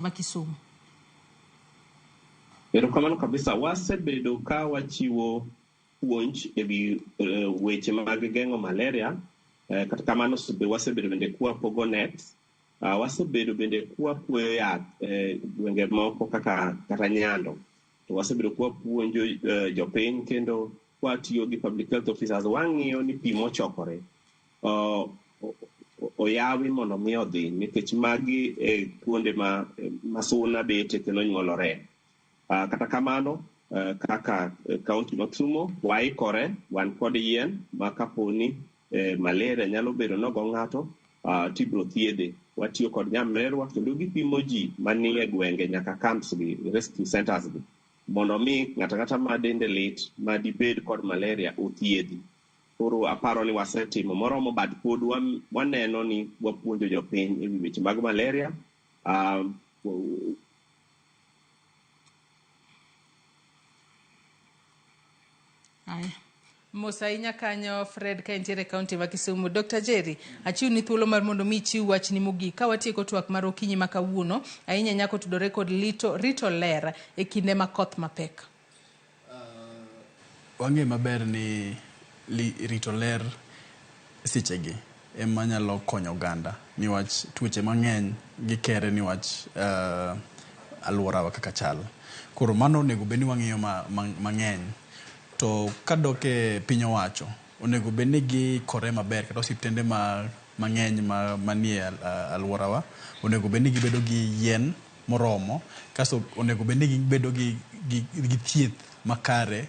ma Kisumu. Erokamano kabisa. Wasebedo ka wachiwo puonj ewi weche mag geng'o malaria. Kata kamano wasebedo bende kwapogo net. Wasebedo bende kwapuoyo yath gwenge moko kaka kata Nyando. To wasebedo kwapuonjo jopiny kendo kwatiyo gi public health officers wang'iyo ni pi mochokore oyawi mondo mi odhi nikech magi kuonde ma suna bete kendo nyuolore. Kata kamano kaka kaunti ma Kisumu waikore wan kod yien ma kaponi malaria nyalo bedo nogo ng'ato tibro thiedhe. Watiyo kod nyamrerwa kendo gipimo ji manie gwenge nyaka camps gi rescue centers gi mondo mi ng'ata ma dende lit ma dibed kod malaria othiedhi. Koro aparo ni wasetimo moromo bad pod waneno ni wapuonjo jopiny ewi weche mag malaria. Mosainya kanyo Fred ka entiere kaunti ma Kisumu. Dr. Jerry, achiu ni thuolo mar mondo mi chiu wach ni mogik ka watieko twak mar okinyi ma kawuono ahinya nyako tudore kod rito ler e kinde ma koth mapek. Wang'e maber ni rito ler sechegi ema nyalo konyo oganda niwach tuoche mang'eny gikere niwach alworawa kaka chal. Koro mano onego bed ni wang'iyo mang'eny. To kadok e piny owacho onego bed ni gikore maber kata osiptende mang'eny manie alworawa onego bed ni gibedo gi yien moromo kaso onego bed ni gibedo gi thieth makare